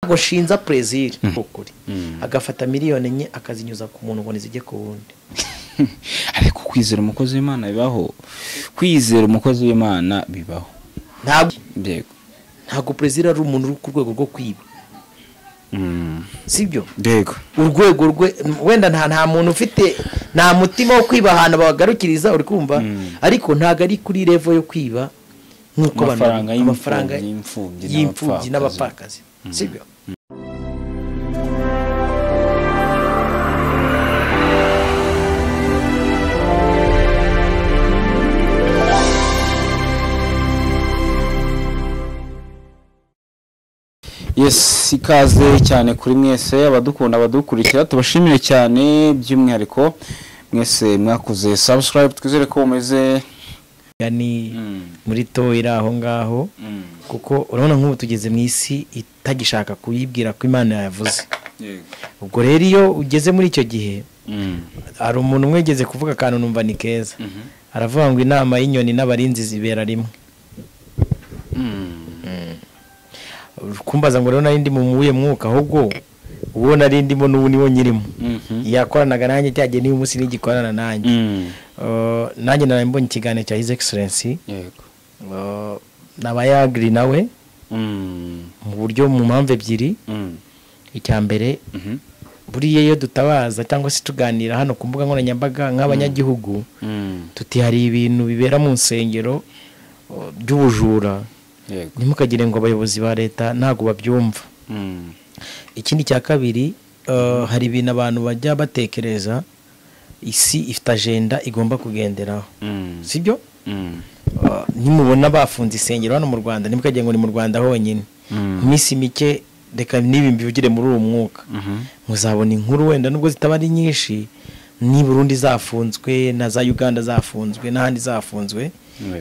gushinza Brazil ukuri agafata miliyoni enye akazinyuza ku muntu ngo nizije ku wundi ariko kwizera umukozi w'Imana bibaho kwizera umukozi w'Imana bibaho ntago Brazil ari umuntu uri ku rwego rwo kwiba sibyo dego urwego rwe wenda nta muntu ufite nta mutima wo kwiba ahantu bagarukiriza uri kumva ariko ntago ari kuri level yo kwiba nkuko amafaranga y'imfubyi n'abapfakazi sibyo Yes, ikaze cyane kuri mwese abadukunda abadukurikira tubashimire cyane by'umwihariko mwese mwakuze subscribe twizere ko umeze yani muri to iraho ngaho kuko urabona nk'ubu tugeze mu isi itagishaka kuyibwira ko Imana yavuze ubwo rero iyo ugeze muri icyo gihe ari umuntu mwegeze kuvuga kantu numva ni keza aravuga ngo inama y'inyoni n'abarinzi zibera rimwe kumbaza ngo rero nari ndi mu muye mwuka ahubwo uwo nari ndimo n'ubu niwo nyirimo yakoranaga nanjye cyagiye niba umunsi n'igikorana nanjye nanjye narambonye ikiganiro cya His Excellency yego nabayagri nawe mu buryo mu mpamvu ebyiri icya mbere buriye iyo dutabaza cyangwa se tuganira hano ku mbuga nkoranyambaga nk'abanyagihugu tuti hari ibintu bibera mu nsengero by'ubujura nimukagire ngo abayobozi ba leta ntago babyumva ikindi cya kabiri hari ibintu abantu bajya batekereza isi ifite agenda igomba kugenderaho sibyo nimubona bafunze isengero hano mu Rwanda nimukagire ngo ni mu Rwanda honyine iminsi mike reka nibi mbivugire muri uwo mwuka muzabona inkuru wenda nubwo zitaba ari nyinshi ni Burundi zafunzwe na za Uganda zafunzwe n'ahandi zafunzwe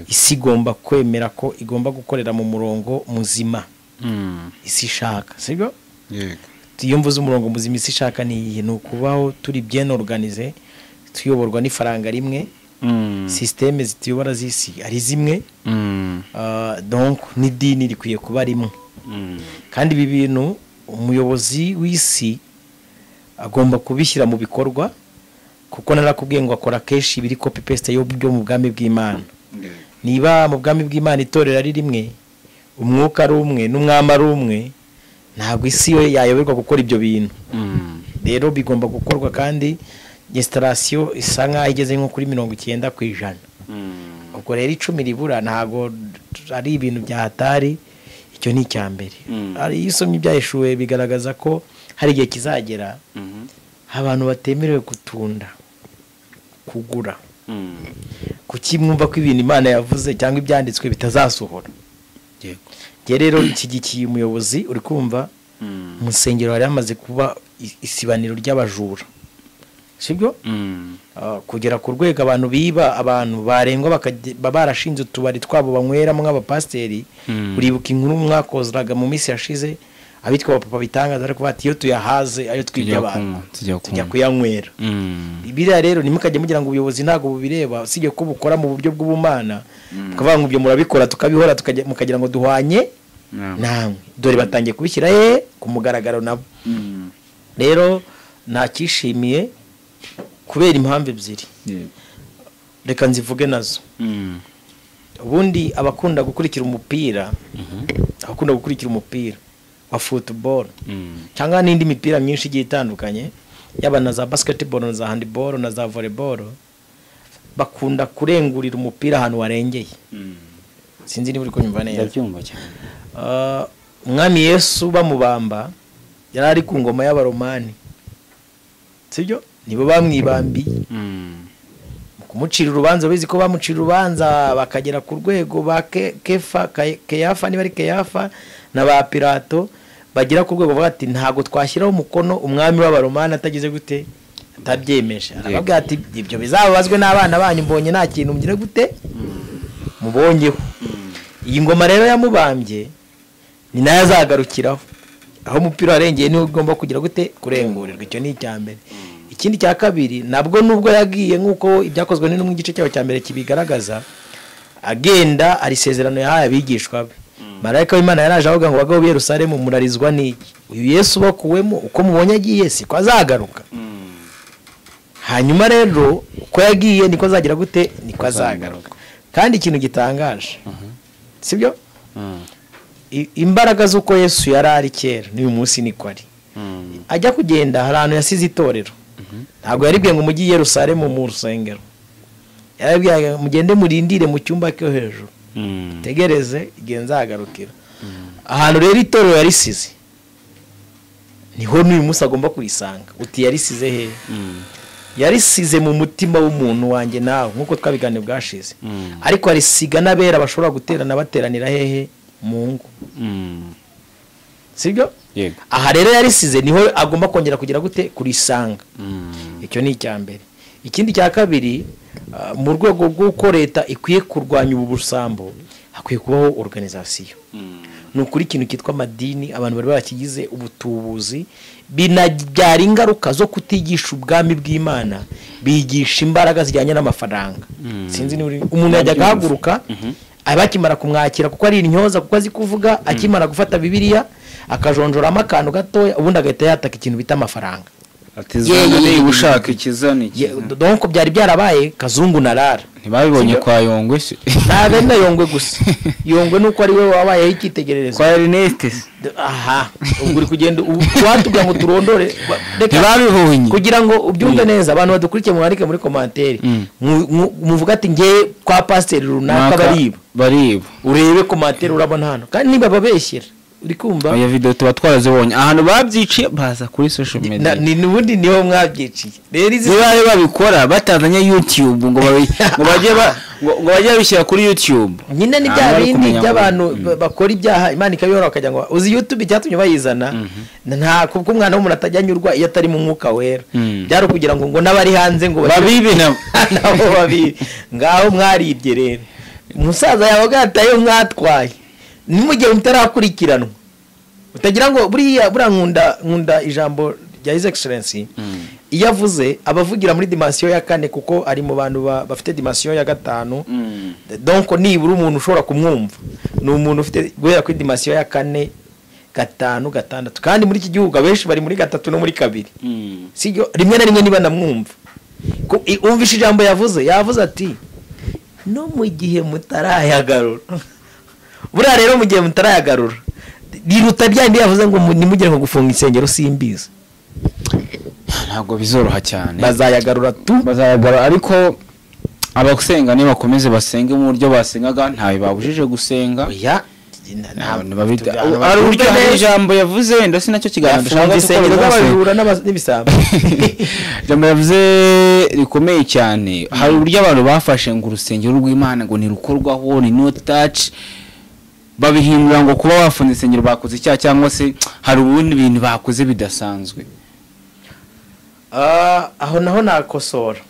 isi igomba kwemera ko igomba gukorera mu murongo muzima isi ishaka sibyo iyo mvuze umurongo muzima isi ishaka ni ukubaho turi bien organisé tuyoborwa n'ifaranga rimwe systeme zituyobora z'isi ari zimwe donc n'idini rikwiye kuba rimwe kandi ibi bintu umuyobozi w'isi agomba kubishyira mu bikorwa kuko narakubwiye ngo akora keshi biri copy paste yo byo mu bwami bw'Imana niba mu bwami bw'Imana itorera ari rimwe umwuka ari umwe n'umwama ari umwe ntabwo isi yo yayoberwa gukora ibyo bintu rero bigomba gukorwa kandi installation isa nkaho igeze nko kuri 90%. Ubwo rero 10 ribura ntago ari ibintu bya hatari icyo ni cyambere ari isomye byayeshuwe bigaragaza ko hari igihe kizagera abantu batemerewe gutunda kugura kuki mwumva ko ibintu Imana yavuze cyangwa ibyanditswe bitazasohora yego rero ikigikiye umuyobozi uri kumva musengero hari amaze kuba isibaniro ry'abajura sibyo kugera ku rwego abantu biba abantu barengwa barashinze utubari twabo banyweramo nk'abapasteri uribuka inkuru mwakozraga mu minsi yashize abitwa abapapa bitangaza ariko bati iyo tuyahaze ayo twibye abantu tujya kuyanywera ibiriya rero nimukajye mugira ngo ubuyobozi ntago bubireba usibye ko bukora mu buryo bw'ubumana tukavuga ngo ibyo murabikora tukabihora mukagira ngo duhwanye namwe dore batangiye kubishyira ku mugaragaro nabo rero nakishimiye kubera impamvu ebyiri reka nzivuge nazo ubundi abakunda gukurikira umupira wa football cyangwa n'indi mipira myinshi igiye itandukanye yaba na za basketball na za handball na za volleyball bakunda kurengurira umupira ahantu warengeye sinzi niba uri kunyumva neza ndabyumva cyane umwami Yesu bamubamba yari ari ku ngoma y'abaromani sibyo nibo bamwibambiye kumucira urubanza bizi ko bamucira urubanza bakagera ku rwego ba Keyafa niba ari Keyafa na ba Pilato bagira ku rwego bati ntago twashyiraho umukono umwami w'abaromani atagize gute atabyemeje arababwira ati ibyo bizababazwe n'abana banyu mbonye nta kintu mugire gute mubonyeho iyi ngoma rero yamubambye ni nayo azagarukiraho aho umupira warengeye niho ugomba kugira gute kurengurirwa icyo ni icyambere ikindi cya kabiri nabwo nubwo yagiye nkuko ibyakozwe n'umwe igice cyaho cya mbere kibigaragaza agenda ari sezerano yahaye abigishwa be marayika w'Imana yaraje avuga ngo bagabo b'Yerusalemu murarizwa n'iki uyu Yesu bakuwemo uko mubonye agiye siko azagaruka hanyuma rero uko yagiye niko azagira gute niko azagaruka kandi ikintu gitangaje sibyo imbaraga z'uko Yesu yari ari kera n'uyu munsi niko ari ajya kugenda hari ahantu yasize itorero ntabwo yaribwiye ngo mujye i Yerusalemu mu rusengero yarabwiye mugende murindire mu cyumba cyo hejuru tegereze igihe nzagarukira ahantu rero itorero yarisize niho n'uyu munsi agomba kurisanga uti yarisize he yarisize mu mutima w'umuntu wanjye nawe nkuko twabiganira bwashize ariko arisiga n'abera bashobora guterana bateranira hehe mu ngo sibyo aha rero yarisize niho agomba kongera kugira gute kurisanga icyo ni icya mbere ikindi cya kabiri mu rwego rw'uko leta ikwiye kurwanya ubu busambo hakwiye kubaho organisation ni ukuri ikintu cyitwa amadini abantu bari barakigize ubutubuzi binabyara ingaruka zo kutigisha ubwami bw'Imana bigisha imbaraga zijyanye n'amafaranga sinzi ni umuntu yajya gahaguruka abakimara kumwakira kuko ari intyoza kuko azi kuvuga akimara gufata Bibiliya akajonjoramo akantu gatoya ubundi agahita yataka ikintu bita amafaranga atizanye ushaka ikizani donc byari byarabaye kazungu narara ntibabibonye kwa Yongwe se ntabe na Yongwe gusa Yongwe nuko ari we wabaye ikitegererezo kwa Ernest aha ubwo uri kugenda watubwa ngo turondore ntibabibonye kugira ngo ubyumve neza abantu badukurikiye mwandike muri commentaire muvuga ati ngiye kwa pasteur runaka bariba urebe commentaire urabona hano kandi niba babeshyira uri kumva iyo video tuba twarazibonye ahantu babyiciye baza kuri social media ni nubundi niho mwabyiciye rero izi babikora batazanye YouTube ngo bajye bishyira kuri YouTube nyine ni bya bindi by'abantu bakora ibyaha Imana ikabiyora bakajya ngo uzi YouTube cyatumye bayizana nta kuko umwana w'umuntu atajyanyurwa iyo atari mu mwuka wera byaro kugira ngo n'abari hanze ngo babibe nabo babibe ngaho mwaribye rero umusaza yabaga atayo mwatwaye nimugiye mutarakurikiranwa utagira ngo buriya nkunda ijambo rya His Excellency iyo avuze abavugira muri dimension ya 4 kuko ari mu bantu bafite dimension ya 5 donc nibura umuntu ushobora kumwumva ni umuntu ufite guhera kuri dimension ya 4 5 6 kandi muri iki gihugu abenshi bari muri 3 no muri 2 sibyo rimwe na rimwe niba namwumva umvisha ijambo yavuze ati no mu gihe mutarayagarura buriya rero mu gihe mutarayagarura riruta byandi yavuze ngo nimugire ngo gufunga insengero simbiza ntabwo bizoroha cyane bazayagarura ariko abagusenga niba bakomeze basenge mu buryo basengaga ntawe babujije gusenga oya ari uburyo hari ijambo yavuze wenda sinacyo kiganiro dushaka gusengera n'abajura n'ibisambo ijambo yavuze rikomeye cyane hari uburyo abantu bafashe ngo urusengero rw'Imana ngo nirukorwaho ni no touch babihindura ngo kuba wafunze insengero bakoze icyaha cyangwa se hari ubundi bintu bakoze bidasanzwe aho naho nakosora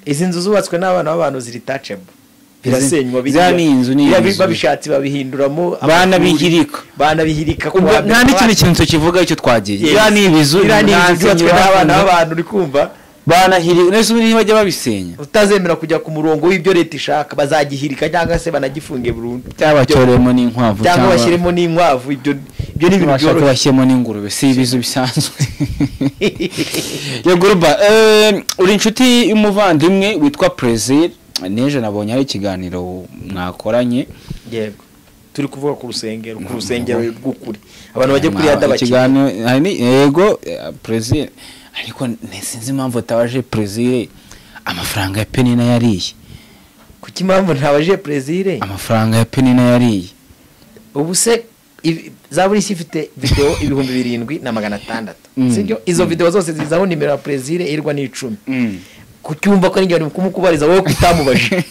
izi nzu zubatswe n'abana b'abantu ziri touchable birasenywa babishatse babihinduramo banabihirika nta n'ikindi kintu kivuga icyo twagiye ya ni ibizu zubatswe n'abana b'abantu uri kumva banahirika nese ntibajya babisenya utazemera kujya ku murongo w'ibyo leta ishaka bazagihirika cyangwa se banagifunge burundu cyabacyoremo n'inkwavu cyangwa bashyiremo n'inkwavu ibyo ni ibintu byoroshye bashyemo n'ingurube si ibizu bisanzwe Yoguruba uri inshuti y'umuvandimwe witwa Plaisir neje nabonye ari ikiganiro mwakoranye yego turi kuvuga ku rusengero rw'ukuri abantu bajye kuri yada ikiganiro yego Plaisir ariko nesinzi impamvu tabaje Plaisir amafaranga ya Penina yariye kuki impamvu ntabaje Plaisir amafaranga ya Penina yariye ubu se zaburi ifite video 7,600 sibyo izo video zose zizaho nimero ya Plaisir irwa ni10 kucyumva ko n'ingiye kumukubariza wowe kutamubaje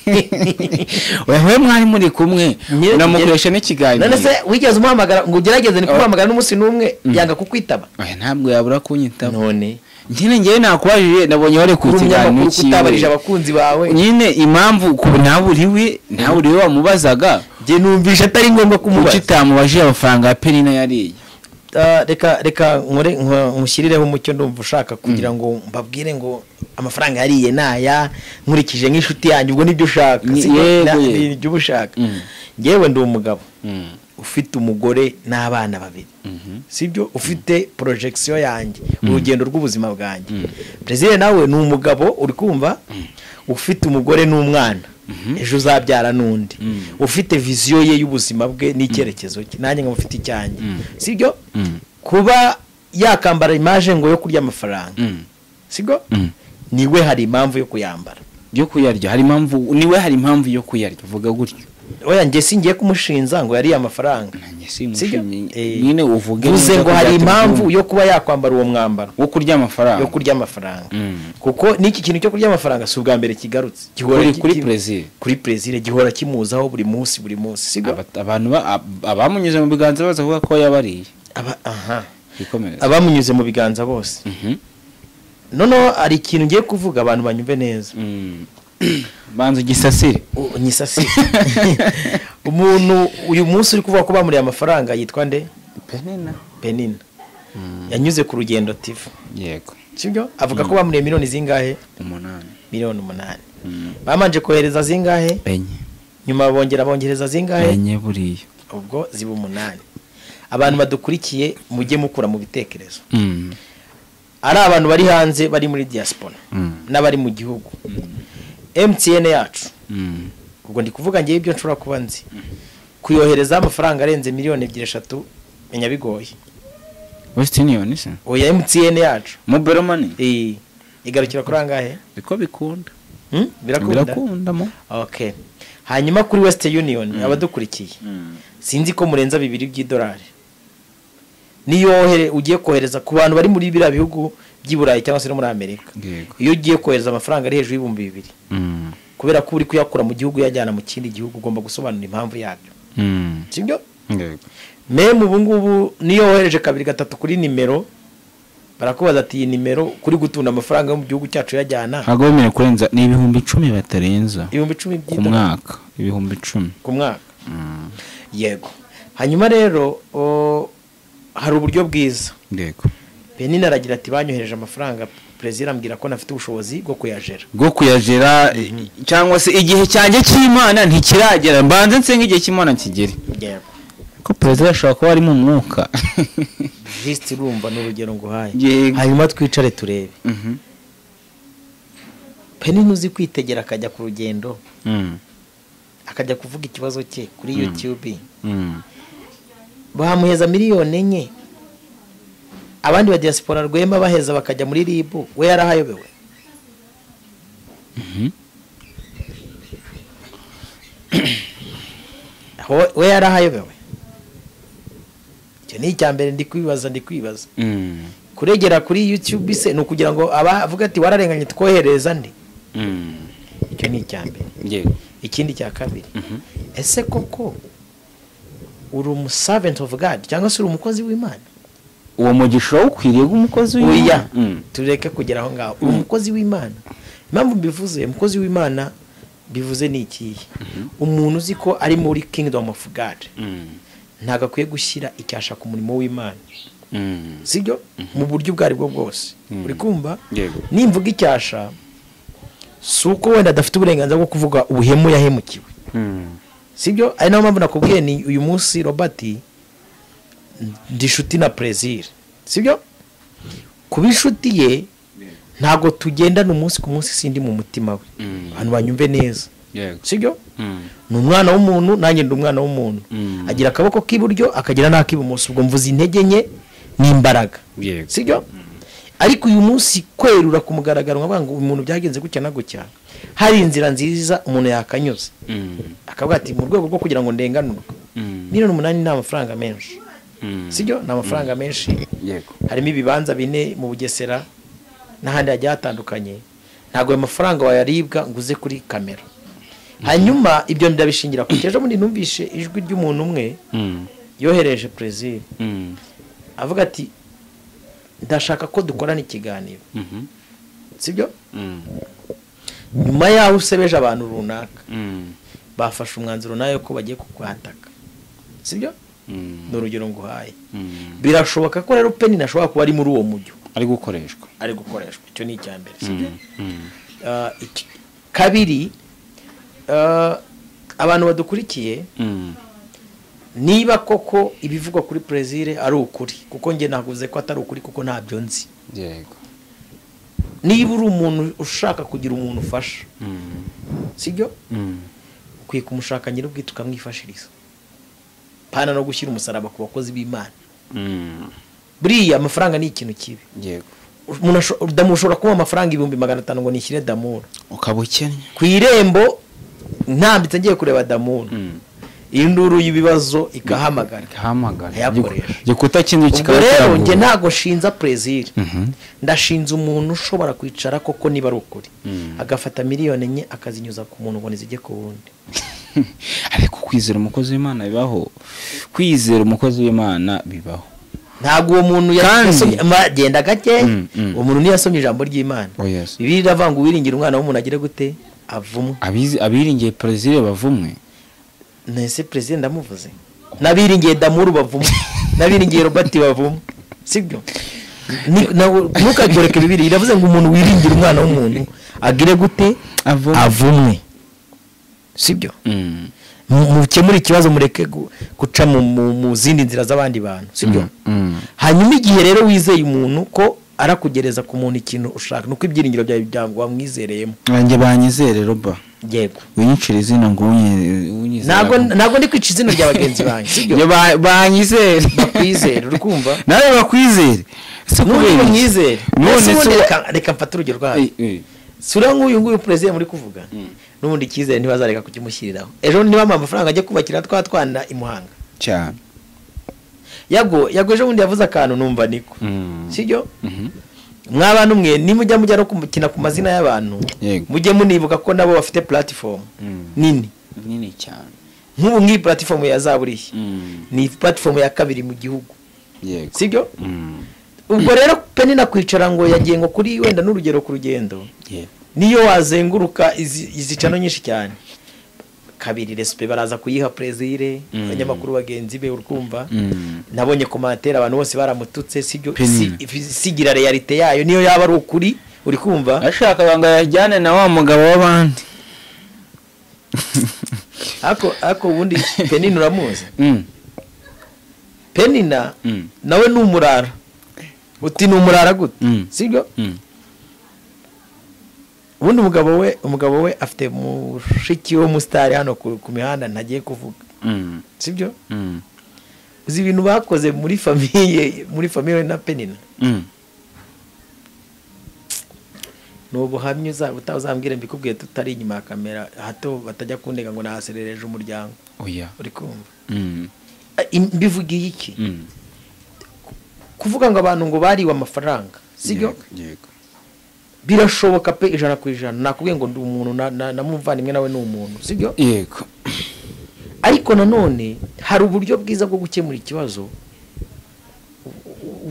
wewe mwari muri kumwe namukoresha n'ikiganiro none se wigeze umuhamagara ngo ugerageze ni kumuhamagara n'umunsi n'umwe yanga kukwitaba ntabwo yabura kunyitaba none njye nakubajije nabonye wari ku kiganiro kutabarije abakunzi bawe nyine impamvu ku naburiwe wamubazaga je numvisha atari ngombwa kumubaza ukitamubajije amafaranga ya Penina yariye reka nkushyirireho umucyo ndumva ushaka kugira ngo mbabwire ngo amafaranga yariye naya nkurikije nk'inshuti yanjye ubwo nibyo ushaka nibyo ushaka ngewe ndi umugabo ufite umugore n'abana babiri sibyo ufite projection yanjye urugendo rw'ubuzima bwanjye President nawe ni umugabo uri kumva ufite umugore n'umwana ejo uzabyara n'undi ufite viziyo ye y'ubuzima bwe n'icyerekezo cye nanjye ngo mufite icyanjye sibyo kuba yakambara image ngo yo kurya amafaranga sibyo niwe hari impamvu yo kuyambara yo kuyarya hari impamvu niwe hari impamvu yo kuyarya vuga gutyo oya nge singiye kumushinza ngo yari amafaranga nyine uvuge uze ngo hari impamvu yo kuba yakwambara uwo mwambaro wo kurya amafaranga yo kurya amafaranga kuko niki kintu cyo kurya amafaranga si ubwa mbere kigarutse kuri Brazil gihora kimuzaho buri munsi sibyo abantu abamunyuze mu biganza baza kuvuga ko yabariye abamunyuze mu biganza bose noneho ari ikintu ngiye kuvuga abantu banyumve neza banza gisasire nyisasire umuntu uyu munsi uri kuvuga ko bamuriye amafaranga yitwa nde Penina yanyuze ku Rugendo TV yego sibyo avuga ko bamuriye miliyoni zingahe 8 miliyoni 8 bamanje kohereza zingahe enye nyuma bongereza zingahe enye buriyo ubwo ziba 8 abantu badukurikiye mujye mukura mu bitekerezo ari abantu bari hanze bari muri diaspora n'abari mu gihugu MTN yacu ubwo ndi kuvuga ngiye ibyo nshobora kuba nzi kuyohereza amafaranga arenze miliyoni 2-3 menya bigoye Western Union se oya MTN yacu mobile money igarukira kuri angahe biko bikunda birakunda mo okay hanyuma kuri Western Union abadukurikiye sinzi ko murenza 2 by'idolari niyo ugiye kohereza ku bantu bari muri bira bihugu by'Iburayi cyangwa se no muri Amerika iyo ugiye kohereza amafaranga ari hejuru y'ibihumbi 2 kubera ko uri kuyakura mu gihugu yajyana mu kindi gihugu ugomba gusobanura impamvu yabyo sibyo meme ubu ngubu niyo wohereje 2-3 kuri nimero barakubaza ati iyi nimero kuri gutunda amafaranga yo mu gihugu cyacu yajyana hago bimene kurenza ni 10,000 batarenza 10,000 ku mwaka 10,000 ku mwaka yego hanyuma rero hari uburyo bwiza yego Penina aragira ati banyohereje amafaranga President ambwira ko nafite ubushobozi bwo kuyajera cyangwa se igihe cyanjye cy'Imana ntikiragera mbanze nsenga igihe cy'Imana kigere yego ko President ashobora kuba ari mu mwuka just urumva n'urugero nguhaye hanyuma twicare turebe Penina uzi kwitegera akajya ku rugendo akajya kuvuga ikibazo cye kuri YouTube bamuheza miliyoni 4 abandi ba diaspora rwema baheza bakajya muri RIB we yarahayobewe we yarahayobewe cyo ni icyambere ndi kwibaza kuregera kuri YouTube se no kugira ngo abavuga ati wararenganye twohereza ndi icyo ni icyambere ikindi cya kabiri ese koko uri servant of God cyangwa se uri umukozi w'Imana uwo mugisha ukwiriye umukozi w'Imana tureke kugera aho ngaho umukozi w'Imana impamvu bivuze umukozi w'Imana bivuze ni iki umuntu uzi ko ari muri kingdom of God ntago akwiye gushyira icyasha ku murimo w'Imana sibyo mu buryo bwari bwo bwose uri kumva nimvuga icyasha suko wenda adafite uburenganzira bwo kuvuga ubuhemu yahemukiwe sibyo ari nayo mpamvu nakubwiye ni uyu munsi Robert ndishuti na Brazil sibyo kuba inshuti ye ntago tugendana umunsi ku munsi sindi mu mutima we abantu banyumve neza sibyo ni umwana w'umuntu nanjye ndi umwana w'umuntu agira akaboko k'iburyo akagira n'ak'ibumoso ubwo mvuze intege nke n'imbaraga sibyo ariko uyu munsi kwerura ku mugaragaro nkavuga ngo umuntu byagenze gutya na gutya hari inzira nziza umuntu yakanyuze akavuga ati mu rwego rwo kugira ngo ndenganurwe miliyoni 8 ni amafaranga menshi sibyo ni amafaranga menshi harimo ibibanza 4 mu Bugesera n'ahandi hagiye hatandukanye ntago ayo mafaranga wayaribwa nguze kuri kamera hanyuma ibyo ndabishingira ku cyejo muri numvishe ijwi ry'umuntu umwe yohereje Brazil avuga ati ndashaka ko dukorana ikiganiro sibyo nyuma yaho usebeje abantu runaka bafashe umwanzuro nayo ko bagiye kukwataka sibyo n'urugero nguhaye birashoboka ko rero Penina ashobora kuba ari muri uwo mujyo ari gukoreshwa icyo ni icyambere kabiri abantu badukurikiye niba koko ibivugwa kuri Plaisir ari ukuri kuko nge naguze ko atari ukuri kuko ntabyo nzi yego niba uri umuntu ushaka kugira umuntu ufasha sibyo ukwiye kumushaka nyir'ubwite ukamwifashiriza pana no gushyira umusaraba ku bakozi b'Imana buriya amafaranga ni ikintu kibi yego umuntu ushobora kuba amafaranga 500 ngo nishyire Damour ukabukennye ku irembo ntambitse ngiye kureba Damour induru y'ibibazo ikahamagara yakoresha gikuta kintu kikaba rero nge ntago shinza Plaisir ndashinza umuntu ushobora kwicara koko niba ari ukuri agafata miliyoni enye akazinyuza ku muntu ngo nizije ku wundi ariko kwizera umukozi w'Imana bibaho kwizera umukozi w'Imana bibaho ntago uwo muntu yasomye agenda gake umuntu ni yasomye ijambo ry'Imana Bibiliya iravuga wiringira umwana w'umuntu agire gute avumwe abiringiye Plaisir bavumwe nese Plaisir ndamuvuze nabiringiye Damour bavumwe nabiringiye Robert bavumwe sibyo ntukagoreke Bibiliya iravuze ngo umuntu wiringira umwana w'umuntu agire gute avumwe sibyo mukemura ikibazo mureke guca mu zindi nzira z'abandi bantu sibyo hanyuma igihe rero wizeye umuntu ko arakugereza ku muntu ikintu ushaka nuko ibyiringiro byawe byangwa wamwizereyemo banjye banyizere roba yego winyicira izina ngo unyizere nago ndi kwica izina rya bagenzi banjye sibyo banyizere bakwizere urukumva nawe bakwizere none mwizere none reka mfata urugero rwawe sura nk'uyu nguyu Plaisir muri kuvuga n'ubundi kizere ntibazareka kukimushyiriraho ejo niba amafaranga ajya kubakira twana imuhanga cyane yago ejo bundi yavuze akantu numva niko sibyo mw'abantu mwe nimujya no kumukina ku mazina y'abantu mujye munibuka ko nabo bafite platform nini cyane nk'ubu nk'iyi platform ya Zaburiye ni platform ya kabiri mu gihugu sibyo ubwo rero Penina kwicara ngo yagiye ngo kuri wenda n'urugero ku rugendo niyo wazenguruka izicano nyinshi cyane kabiri respect baraza kuyiha Plaisir abanyamakuru bagenzi be urukumva nabonye commentaire abantu bose baramututse sibyo sigira realite yayo niyo yaba ari ukuri uri kumva ashaka banga yajyane na wa mugabo w'abandi ako ubundi Penina uramuzi Penina nawe n'umurara uti n'umurara gute sibyo ubundi umugabo we afite mushiki wo mustari hano ku mihanda ntagiye kuvuga sibyo uzi ibintu bakoze muri famille na Penina n'ubuhamye utazambwire mbikubwiye tutari inyuma ya kamera hato batajya kundega ngo nahaserereje umuryango uri kumva mbivugiye iki kuvuga ngo abantu ngo bariwe amafaranga sibyo birashoboka pe 100%. Nakubwiye ngo ndi umuntu namuvana nawe ni umuntu sibyo yego ariko nanone hari uburyo bwiza bwo gukemura ikibazo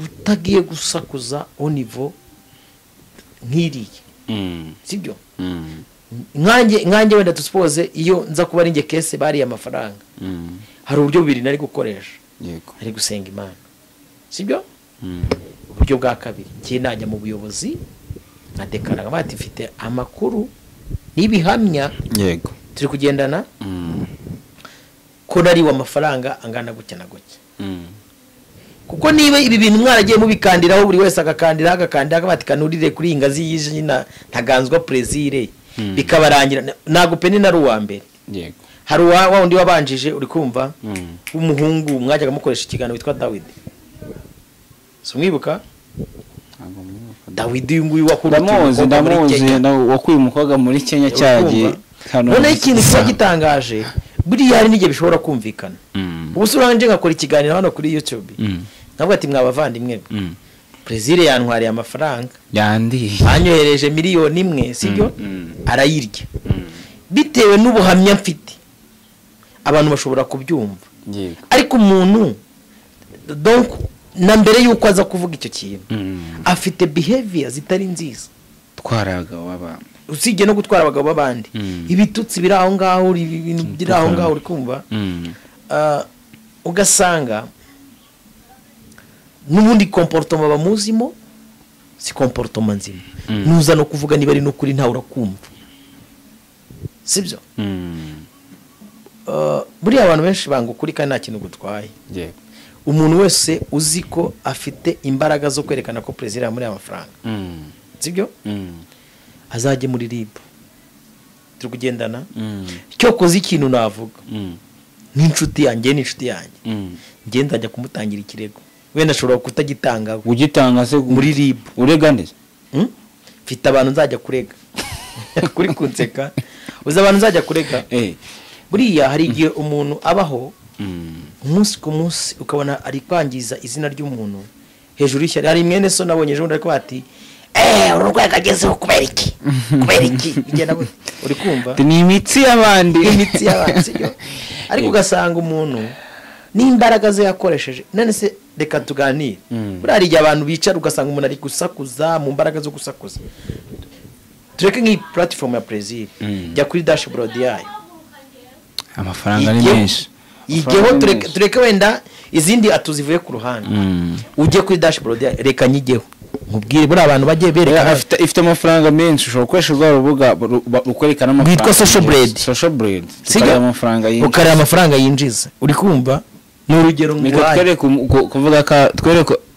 utagiye gusakuza au niveau nk'iriye sibyo nkanjye wenda tuspose iyo nza kuba ari nge kese bari amafaranga hari uburyo bubiri nari gukoresha yego ari gusenga Imana sibyo uburyo bwa kabiri ngiye najya mu buyobozi nadekara bati mfite amakuru n'ibihamya yego turi kugendana ko nariwe amafaranga angana gutya na gutya kuko niba ibi bintu mwaragiye mubikandiraho buri wese agakandira bati kanurire kuri ingazi y'ijina ntaganzwa Plaisir bikabarangira nago Penina ari uwa mbere yego hari wa undi wabanjije uri kumva umuhungu mwajyaga mukoresha ikiganiro witwa David sumwibuka David nguyu ndamuzi wakuye umukobwa muri Kenya cyagiye none ikintu cyo gitangaje buri yari nige bishobora kumvikana ubusuranje ngakora ikiganiro hano kuri YouTube nabwo ati mwabavandimwe Plaisir yantwariye amafaranga yandi anyohereje miliyoni imwe sibyo arayirya bitewe n'ubuhamya mfite abantu bashobora kubyumva ariko umuntu donc na mbere yuko aza kuvuga icyo kintu afite behavior zitari nziza twaraga waba usije no gutwara abagabo babandi ibitutsi biraho ngaho ibintu biraho ngaho uri kumva ugasanga n'ubundi comportement bamuzimo si comportement nzima nuza no kuvuga niba ari no kuri ntawe urakumva sibyo buriya abantu benshi banga ukuri kandi nta kintu gutwaye umuntu wese uzi ko afite imbaraga zo kwerekana ko president muri amafaranga sibyo azajye muri RIB turi kugendana cyo koze ikintu navuga n'inshuti yanjye ngenda njya kumutangira ikirego wenda ashobora kutagitanga ugitanga se muri RIB urega ndetse mfite abantu nzajya kurega kuri kunseka uza abantu nzajya kurega buriya hari igihe umuntu abaho umunsi ku munsi ukabona ari kwangiza izina ry'umuntu hejuru y'ishyari hari mwene so nabonye ejo ariko bati urwego agezeho kubera iki igenda uri kumva ni imitsi y'abandi ariko ugasanga umuntu n'imbaraga ze yakoresheje none se reka tuganire buriya igihe abantu bicara ugasanga umuntu ari gusakuza mu mbaraga zo gusakuza tureke nk'iyi platform ya Plaisir jya kuri dashboard yayo amafaranga ni menshi igiheho tureke wenda izindi atuzivuye ku ruhande ujye kuri dashboard yayo reka nyigeho nkubwire buri abantu bagiye berekana ifite amafaranga menshi ushobora gukoresha urwa rubuga rukwerekana amafaranga rwitwa social blade ukareba amafaranga yinjiza uri kumva ni urugero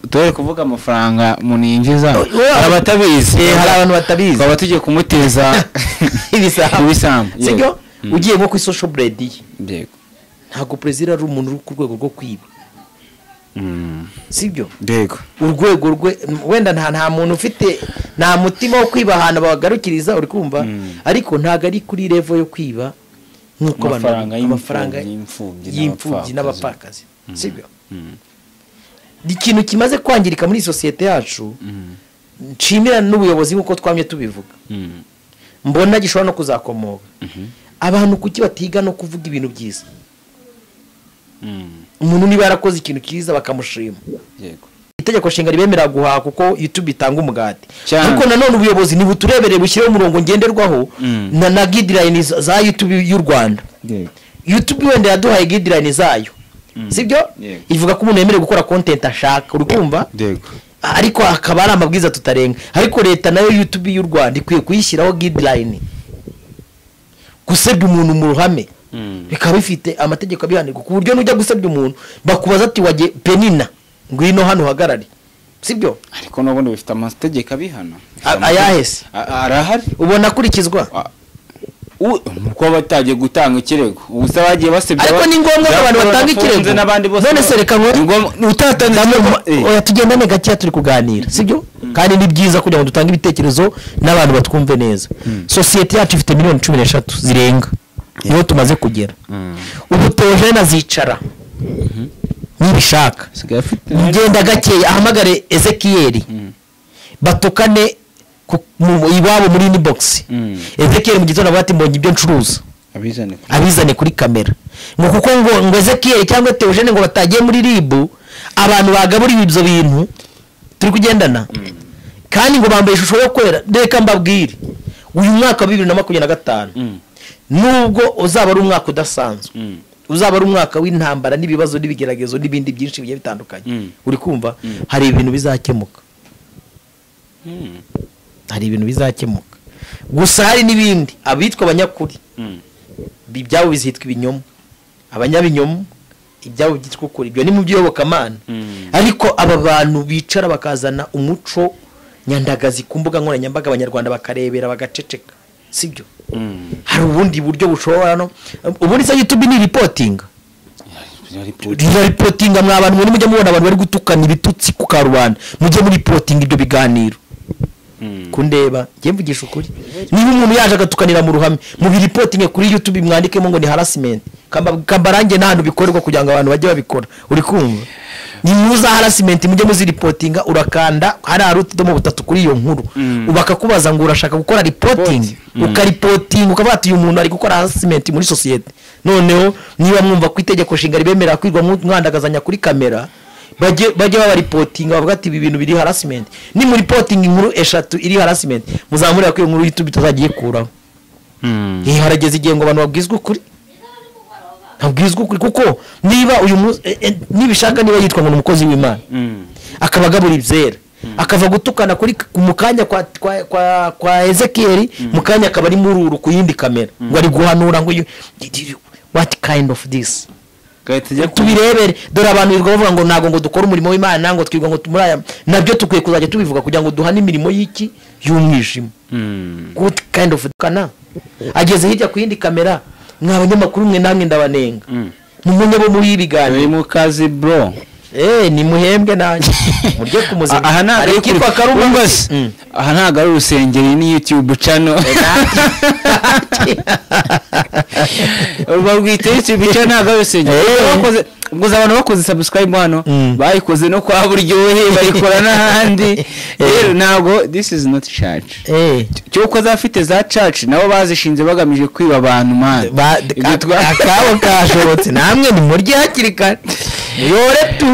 twere kuvuga amafaranga umuntu yinjiza hari abatabizi hari abantu batabizi twaba tugiye kumuteza ibisambo sibyo ugiye nko kuri social blade ye ntabwo president ari umuntu uri ku rwego rwo kwiba sibyo urwego rwe wenda nta muntu ufite nta mutima wo kwiba ahantu bagarukiriza uri kumva ariko ntago ari kuri level yo kwiba nkuko amafaranga y'imfubyi n'abapfakazi sibyo ikintu kimaze kwangirika muri societe yacu nshimira n'ubuyobozi nkuko twamye tubivuga mbona gishobora no kuzakomoka abantu kuki batiga no kuvuga ibintu byiza umuntu niba yarakoze ikintu cyiza bakamushima itegeko nshinga ribemera guhaha kuko YouTube itanga umugati ariko nanone ubuyobozi nibuturebereye bushyireho umurongo ngenderwaho na guidelines za YouTube y'u Rwanda YouTube wenda yaduhaye guidelines zayo sibyo ivuga ko umuntu yemerewe gukora content ashaka uri kumva ariko akaba ari amabwiza tutarenga ariko leta nayo YouTube y'u Rwanda ikwiye kuyishyiraho guideline gusebya umuntu mu ruhame bikaba bifite amategeko abihanirwa ku buryo nujya gusebya umuntu bakubaza ati waje Penina ngwino hano hagarari sibyo ariko n'ubundi bifite amategeko abihana ayahese arahari ubona kurikizwa uko batagiye gutanga ikirego ubusa bagiye basebya ariko ni ngombwa ko abantu batanga ikirego none se reka utatanze oya tugendane gake turi kuganira sibyo kandi ni byiza kugira ngo dutange ibitekerezo n'abantu batwumve neza societe yacu ifite miliyoni 13 zirenga niyo tumaze kugera ubu Theogene azicara nibishaka ngenda gake ahamagare Ezekiel batukane iwabo muri inbox Ezekiel mu gitondo bati mbonye ibyo ncuruza abizane kuri kamera ngo kuko ngo Ezekiel cyangwa Theogene ngo batagiye muri RIB abantu bagabura ibyo bintu turi kugendana kandi ngo bambaye ishusho yo kwera reka mbabwire uyu mwaka wa 2025 nubwo uzaba ari umwaka udasanzwe uzaba ari umwaka w'intambara n'ibibazo n'ibigeragezo n'ibindi byinshi bigiye bitandukanye uri kumva hari ibintu bizakemuka gusa hari n'ibindi abitwa abanyakuri ibyabo bizitwa ibinyoma abanyabinyoma ibyabo byitwa ukuri ibyo ni mu by'iyobokamana ariko aba bantu bicara bakazana umuco nyandagazi ku mbuga nkoranyambaga abanyarwanda bakarebera bagaceceka sibyo hari ubundi buryo bushobora no ubundi se YouTube ni reporting mwa abantu muri mujya mubona abantu bari gutukana ibitutsi ku karubanda mujye muri reporting ibyo biganiro kundeba ngiye mvugisha ukuri niba umuntu yaje agatukanira mu ruhame mu reporting kuri YouTube mwandikemo ngo ni harassment kambarange n'ahantu bikorerwa kugira ngo abantu bajye babikora uri kumva ni muza harassment mujye muzi reportinga urakanda hari arutudomo butatu kuri iyo nkuru ubakakubaza ngo urashaka gukora reporting ukariporting ukabata uyu muntu ari gukora harassment muri societe noneho niba mwumva ku itegeko nshinga ribemera kwirwa mwandagazanya kuri kamera bajye baba reporting bavuga ati ibi bintu biri harassment ni muri reporting inkuru eshatu iri harassment muzamurira ko iyo nkuru YouTube itazagiye kuraho harageze igihe ngo abantu babwizwe ukuri ntabwirizwa ukuri kuko niba uyu nibishaka niba yitwa ngo umukozi w'Imana akaba agabura ibyera akava gutukana kuri mu kanya kwa Ezekiel mu kanya akaba ari mururu ku yindi kamera ngo ari guhanura ngo what kind of this tubirebere dore abantu bivuga bavuga ngo nago ngo dukora umurimo w'Imana ngo twigwa ngo tumuraya nabyo tukwiye kuzajya tubivuga kugira ngo duhane imirimo y'iki y'umwijima what kind of kana ageze hirya ku yindi kamera mwabanyamakuru mwe namwe ndabanenga mumenye bo muri ibiganiro mu kazi bro ni muhembwe nanjye murye kumuzima aha ntago ari kitwa Karumbasi aha ntago ari urusengero ni YouTube channel ubwo YouTube channel ntago ari urusengero bakoze ubwo abantu bakoze subscribe hano bayikoze no kwa buryohe bayikora n'ahandi rero ntago this is not church cyo ko zafite za church nabo bazishinze bagamije kwiba abantu man akabo kashobotse namwe ni murye hakiri kare muyore tu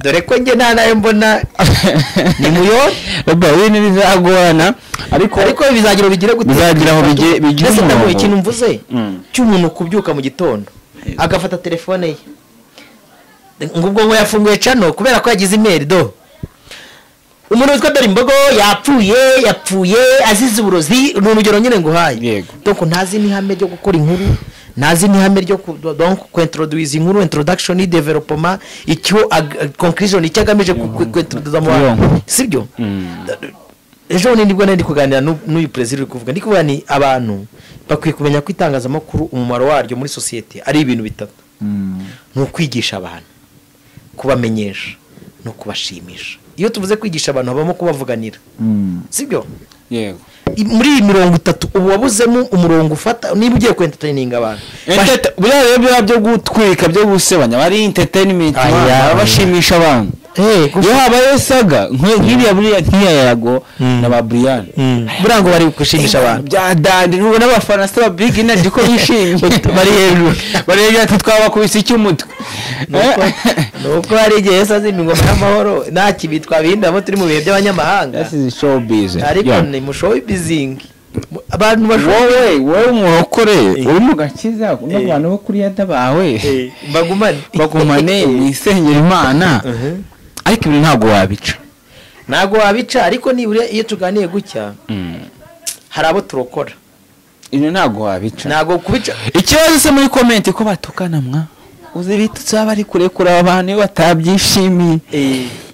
dore ko nge nta nayo mbona ni muyore baba wene bizagorana ariko bizagira bigire gute bizagira aho bigire umuntu ikintu mvuze cy'umuntu kubyuka mu gitondo agafata telefone ye ngubwo ngo yafunguye channel kubera ko yagize email do umuntu witwa dore imbogo yapfuye azize uburozi n'urugero nyine nguhaye donc ntazi ni hame ryo gukora inkuru nazi ni hame ryo donc introduce inkuru introduction development icyo conclusion icyagamije kwintroduce mu sibyo ejo nibwo nandi kuganira n'uyu president uri kuvuga ndikuvuga ni abantu bakwiye kumenya ko itangazamakuru umumaro waryo muri society ari ibintu bitatu no kwigisha abantu kubamenyesha no kubashimisha iyo tuvuze kwigisha abantu habamo kubavuganira sibyo yego muri 30 ubu wabuzemo umurongo ufata niba ugiye ku entertaining abantu bya byo gutwika byo gusebanya bari entertainment abashimisha abantu yo habaye saga nk'iriya buriya ntiyayago na ba Brian burango bari gushimisha abantu bya dandi n'ubwo n'abafana sta big energy ko bishimye bari hejuru ati twabakubise icy'umutwe nuko hari igihe sazi ingoma y'amahoro nta kibi twabindamo turi mu bihe by'abanyamahanga this is showbiz ariko ni mu showbizing abantu wowe umurokore uri mu gakiza n'abantu bo kuri yada bawe bagumane mwisengera Imana ariko ibintu ntago wabica ariko nibure iyo tuganiye gutya hari abo turokora ibintu ntago wabica ntago kubica ikibazo se muri comment ko batukana mwa uzi bitutse abari kurekura abantu batabyishimiye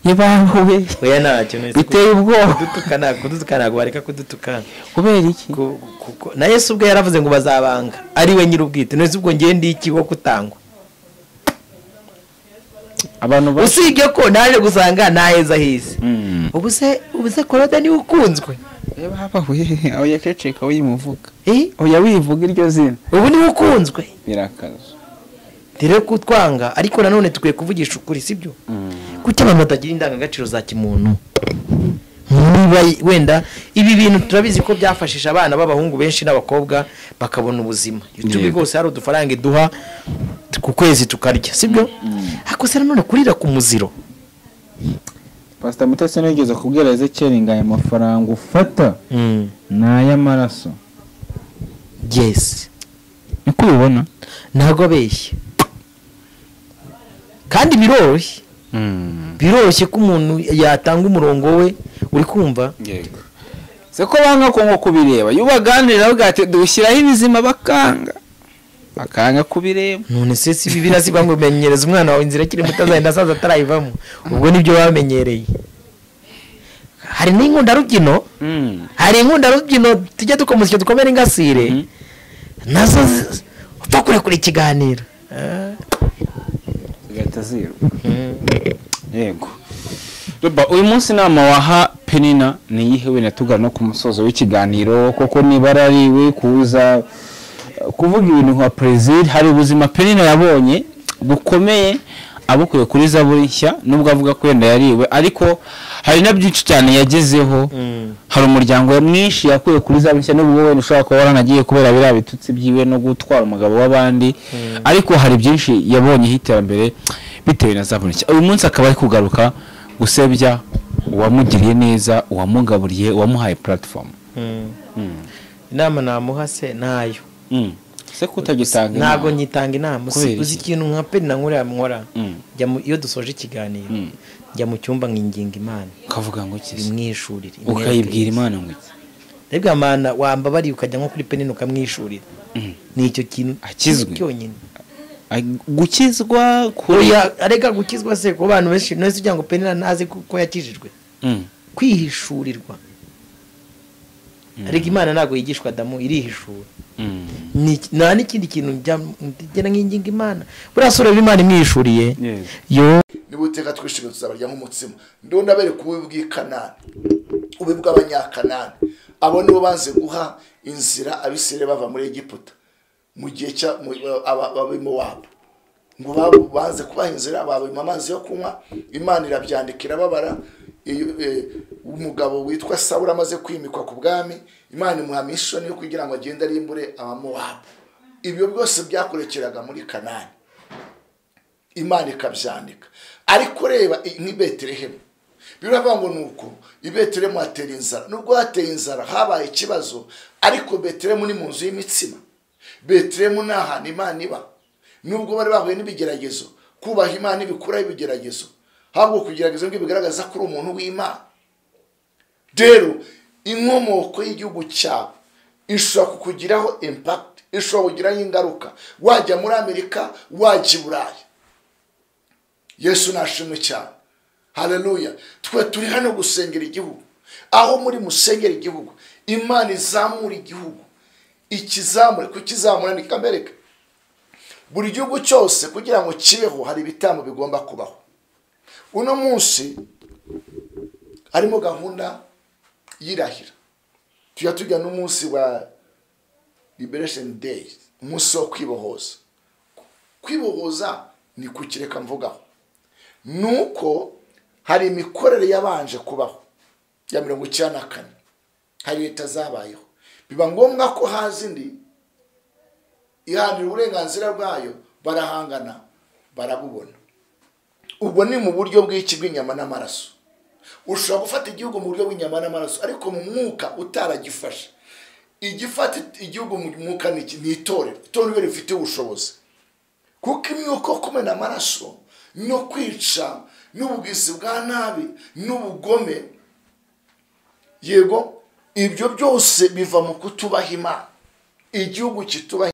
yabahuwe oya ntacyo biteye ubwoba kudutukana bareka kudutukana kubera iki na Yesu ubwo yaravuze ngo bazabanga ari we nyir'ubwite nese ubwo ngiye ndi iki wo kutangwa abantu usibye ko naje gusanga naheza hisi ubuse korode ni ukunzwe babahuye aho yakeceka wimuvuga oya wivuga iryo zina ubu ni ukunzwe birakaza dire kutwanga ariko nanone tukwiye kuvugisha ukuri sibyo kuki abantu batagira indangagaciro za kimuntu niba wenda ibi bintu turabizi ko byafashisha abana b'abahungu benshi n'abakobwa bakabona ubuzima YouTube rwose hari udufaranga duha ku kwezi tukarya sibyo ako se nanone kurira ku muziro Pastor Mutesi nigeze kubwira Ezekiel ingaya amafaranga ufata n'ay'amaraso yes niko ubibona ntago abeshye kandi biroroshye ko umuntu yatanga umurongo we uri kumva yego se ko banga ko ngo kubireba yubaganirira bwate dushyiraho ibizima bakanga kubireba none se si bibira zibango menyereza umwana wawe inzira kiri mutazenda saza atarayivamo ubwo nibyo bamenyereye hari n'inkunda rugino tujya dukomusyo dukomera ingasire nazo upfa kure ikiganiro gataziro yego uyu munsi nama waha Penina ni yihe we natugana no ku musozo w'ikiganiro koko nibarariwe kuza kuvuga ibintu nka president hari ubuzima Penina yabonye bukomeye abukuye kuri Zaburi nshya nubwo avuga ko yenda yariwe ariko hari na byinshi cyane yagezeho hari umuryango mwinshi yakuye kuri Zaburi nshya nubwo we ushaka ko waranagiye kubera bira bitutsi byiwe no gutwara umugabo w'abandi ariko hari byinshi yabonye hiterambere bitewe na Zaburi nshya uyu munsi akaba ari kugaruka gusebya uwamugiriye neza uwamugaburiye uwamuhaye platform inama namuha se nayo se kutagitanga ntago nyitanga inama Kubera uzi iki? ikintu nka Penina nkora iyo dusoje ikiganiro njya mu cyumba nkinginga Imana ukavuga ngo iki imwishurire ukayibwira Imana ngo iki rega Imana wambabari ukajya nko kuri Penina ukamwishurira ni icyo kintu akizwe cyonyine gukizwa oya arega gukizwa se ko abantu benshi nose ujya ngo Penina nazi ko yakijijwe kwihishurirwa arega Imana ntago yigishwa Adamu irihishura nta n'ikindi kintu njya nkinginga Imana burasura Imana imwishuriye yo nibuteka twishimye tuzabarya nk'umutsima ndonda bere kubibwi Kanani ubibwa abanyakanani abo nibo banze guha inzira abisire bava muri Egiputa mu gihe cya ababimo wabo ngo banze kubaha inzira babima amazi yo kunywa Imana irabyandikira babara umugabo witwa Sawuli amaze kwimikwa ku bwami Imana imuha mission yo kugira ngo agende arimbure abamowabu ibyo byose byakorekeraga muri Kanani Imana ikabyandika ariko reba ni Betelehemu biravuga ngo nuko i Betelehemu hatera inzara nubwo hateye inzara habaye ikibazo ariko Betelehemu ni mu nzu y'imitsima Betelehemu n'ahantu Imana iba nubwo bari bahuye n'ibigeragezo kubaha Imana ibikura ibigeragezo habwo kugerageza ngo bigaragaza ko uri umuntu w'Imana rero inkomoko y'igihugu cyawe ishobora kukugiraho impact ishobora kugiraho ingaruka wajya muri Amerika wajya i Burayi Yesu nashimwe cyane haleluya twe turi hano gusengera igihugu aho muri musengera igihugu Imana izamura igihugu ikizamure kukizamura nikamereka buri gihugu cyose kugira ngo kibeho hari ibitambo bigomba kubaho uno munsi harimo gahunda yirahira tujya n'umunsi wa Liberation Day umunsi wo kwibohoza ni kukireka mvugaho nuko hari imikorere yabanje kubaho ya 94 hari leta zabayeho biba ngombwa ko haza indi ihanira uburenganzira bwayo barahangana barabubona ubwo ni mu buryo bw'iki bw'inyama n'amaraso ushobora gufata igihugu mu buryo bw'inyama n'amaraso ariko mu mwuka utaragifasha igifata igihugu mu mwuka ni itorero rifite ubushobozi kuko imyuka yo kumena amaraso no kwica n'ubugizi bwa nabi n'ubugome yego ibyo byose biva mu kutubaha Imana igihugu kitubaha